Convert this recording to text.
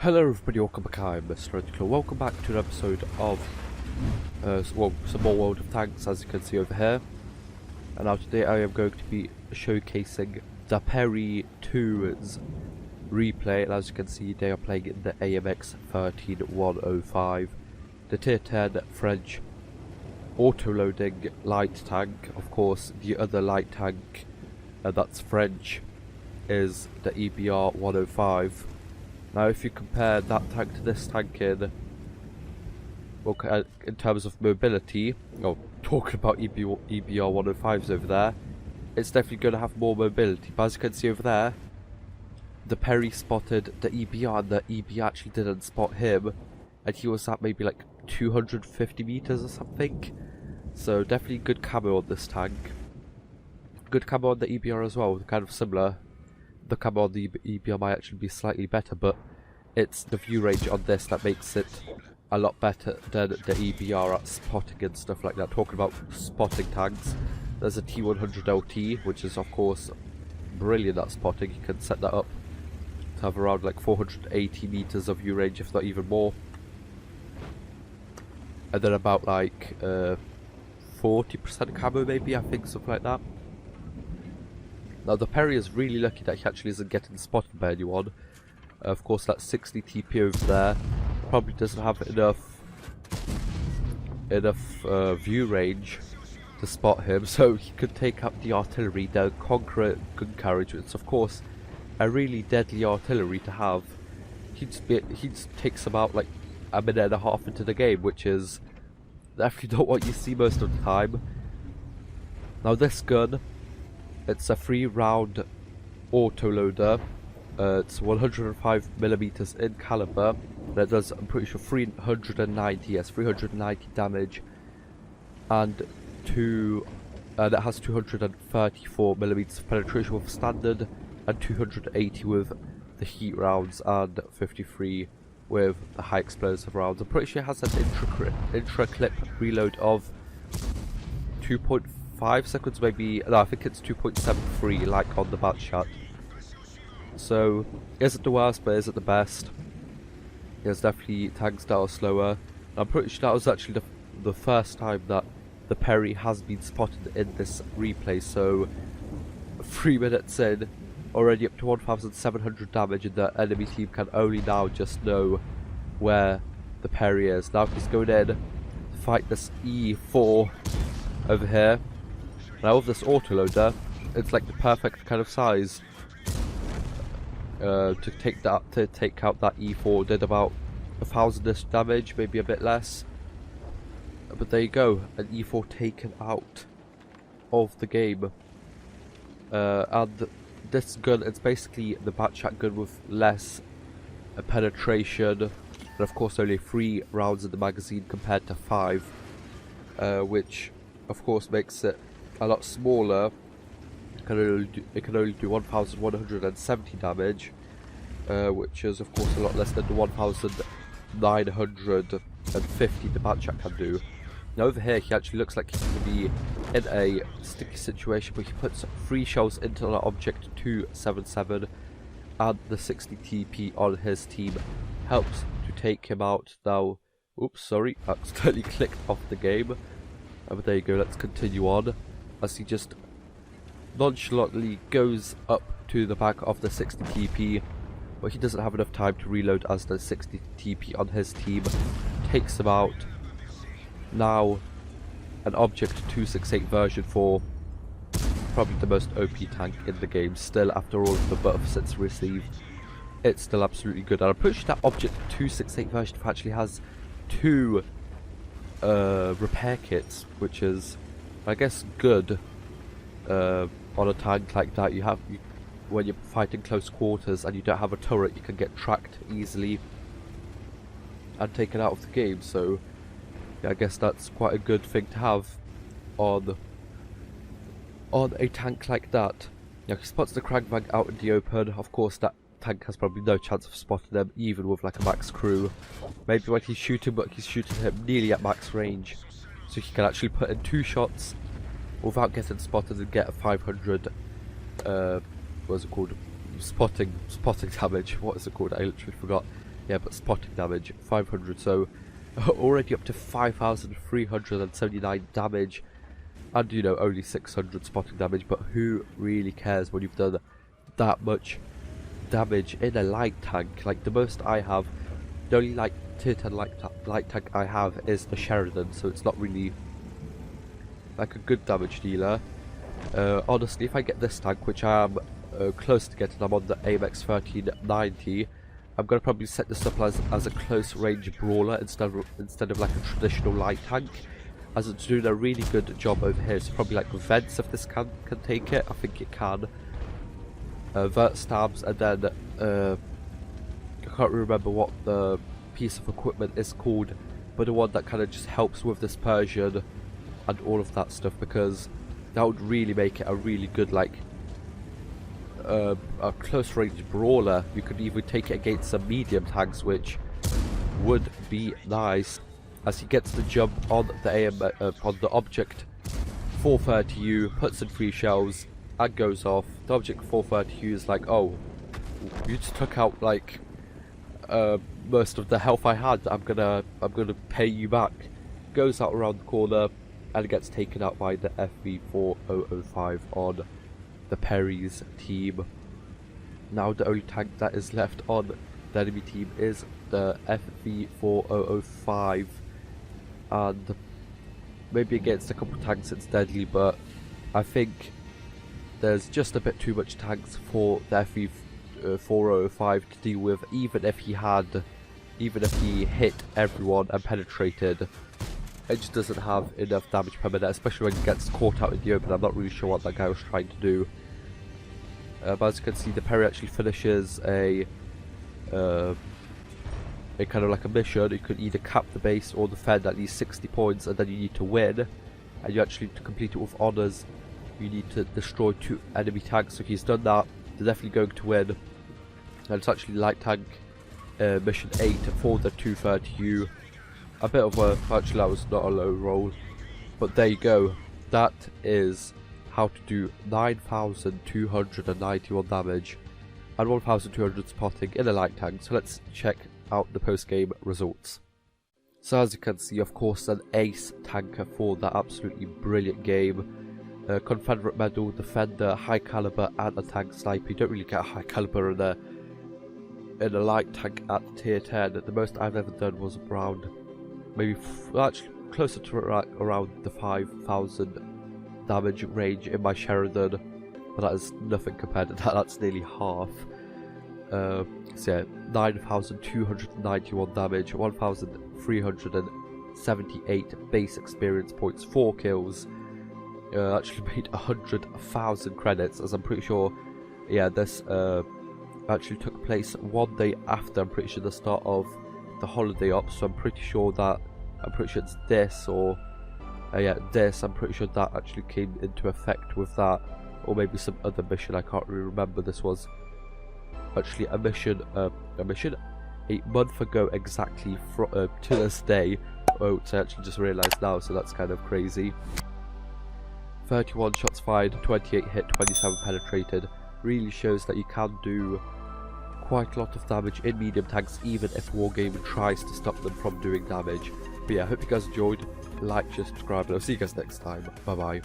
Hello everybody, welcome back. I'm MrRedClaw. Welcome back to an episode of some more World of Tanks, as you can see over here. And now today I am going to be showcasing the Perry 2's replay, and as you can see they are playing in the AMX 13105, the tier 10 French auto-loading light tank. Of course the other light tank that's French is the EBR 105. Now if you compare that tank to this tank in terms of mobility, talking about EBR 105s over there, it's definitely going to have more mobility. But as you can see over there, the Perry spotted the EBR and the EBR actually didn't spot him, and he was at maybe like 250 meters or something. So definitely good camo on this tank. Good camo on the EBR as well, kind of similar. The camo on the EBR might actually be slightly better, but it's the view range on this that makes it a lot better than the EBR at spotting and stuff like that. Talking about spotting tanks, there's a T100 LT, which is of course brilliant at spotting. You can set that up to have around like 480 meters of view range, if not even more. And then about like 40% camo maybe, I think, something like that. Now the Perry is really lucky that he actually isn't getting spotted by anyone. Of course that 60 TP over there probably doesn't have enough view range to spot him, so he could take up the artillery, the Conqueror gun carriage. It's of course a really deadly artillery to have. He just takes about like a minute and a half into the game, which is definitely not what you see most of the time. Now this gun, it's a 3-round autoloader. It's 105mm in caliber. That does, I'm pretty sure, 390 damage, and that has 234mm of penetration with standard, and 280 with the heat rounds, and 53 with the high explosive rounds. I'm pretty sure it has an intra-clip reload of 2.5 seconds, maybe. No, I think it's 2.73, like on the bat shot. So, isn't the worst, but isn't the best. There's definitely tanks that are slower. I'm pretty sure that was actually the first time that the Perry has been spotted in this replay. So, 3 minutes in, already up to 1,700 damage, and the enemy team can only now just know where the Perry is. Now he's going in to fight this E4 over here. Now with this autoloader, it's like the perfect kind of size to take out that E4. Did about 1,000-ish damage, maybe a bit less. But there you go, an E4 taken out of the game. And this gun, it's basically the batshot gun with less penetration, and of course only 3 rounds in the magazine compared to 5, which of course makes it a lot smaller. It can only do 1,170 damage, which is of course a lot less than the 1,950 the batshot can do. Now over here he actually looks like he's going to be in a sticky situation, but he puts 3 shells into an object 277, and the 60 TP on his team helps to take him out. Now, oops, sorry, accidentally clicked off the game. But there you go, let's continue on, as he just nonchalantly goes up to the back of the 60 TP, but he doesn't have enough time to reload, as the 60 TP on his team takes him out. Now an object 268 version for probably the most OP tank in the game still, after all of the buffs it's received. It's still absolutely good, and I'm pretty sure that object 268 version actually has 2 repair kits, which is, I guess, good on a tank like that. When you're fighting close quarters and you don't have a turret, you can get tracked easily and taken out of the game. So yeah, I guess that's quite a good thing to have on a tank like that. Now he spots the Kragvang out in the open. Of course that tank has probably no chance of spotting them, even with like a max crew. Maybe when he's shooting, but he's shooting him nearly at max range, so he can actually put in 2 shots without getting spotted and get a 500 what's it called, spotting damage. What is it called? I literally forgot. Yeah, but spotting damage 500, so already up to 5,379 damage, and you know, only 600 spotting damage. But who really cares when you've done that much damage in a light tank? Like, the most I have, the only like tier 10 light tank I have is the Sheridan, so it's not really like a good damage dealer. Honestly, if I get this tank, which I am close to getting, I'm on the AMX 1390, I'm going to probably set this up as a close range brawler instead of like a traditional light tank, as it's doing a really good job over here. So probably like vents, if this can take it. I think it can. Vert stabs, and then I can't remember what the piece of equipment is called, but the one that kind of just helps with dispersion and all of that stuff, because that would really make it a really good like a close range brawler. You could even take it against some medium tanks, which would be nice, as he gets the jump on the on the object 430U, puts in 3 shells and goes off. The object 430U is like, oh, you just took out like most of the health I had, I'm gonna pay you back. Goes out around the corner and gets taken out by the FV4005 on the Perry's team. Now the only tank that is left on the enemy team is the FV4005, and maybe against a couple tanks it's deadly, but I think there's just a bit too much tanks for the FV4005 to deal with. Even if he hit everyone and penetrated, it just doesn't have enough damage per minute, especially when he gets caught out in the open. I'm not really sure what that guy was trying to do. But as you can see, the Perry actually finishes a kind of like a mission. You could either cap the base or defend at least 60 points, and then you need to win. And you actually, to complete it with honours, you need to destroy 2 enemy tanks. So if he's done that, they're definitely going to win. And it's actually light tank mission 8 for the 230U. A bit of a, actually that was not a low roll, but there you go. That is how to do 9,291 damage and 1,200 spotting in a light tank. So let's check out the post-game results. So as you can see, of course, an ace tanker for that absolutely brilliant game. Confederate medal, defender, high caliber, and a tank sniper. You don't really get a high caliber in a light tank at tier 10. The most I've ever done was around, maybe actually closer to around the 5,000 damage range in my Sheridan, but that is nothing compared to that. That's nearly half. So yeah, 9,291 damage, 1,378 base experience points, 4 kills. Actually made 100,000 credits, as I'm pretty sure, yeah, this actually took place 1 day after, I'm pretty sure, the start of the holiday ops. So I'm pretty sure it's this, or yeah, this, I'm pretty sure that actually came into effect with that, or maybe some other mission. I can't really remember. This was actually a mission 8 months ago exactly to this day. Oh, so I actually just realised now, so that's kind of crazy. 31 shots fired, 28 hit, 27 penetrated. Really shows that you can do quite a lot of damage in medium tanks, even if Wargaming tries to stop them from doing damage. But yeah, I hope you guys enjoyed. Like, share, subscribe, and I'll see you guys next time. Bye bye.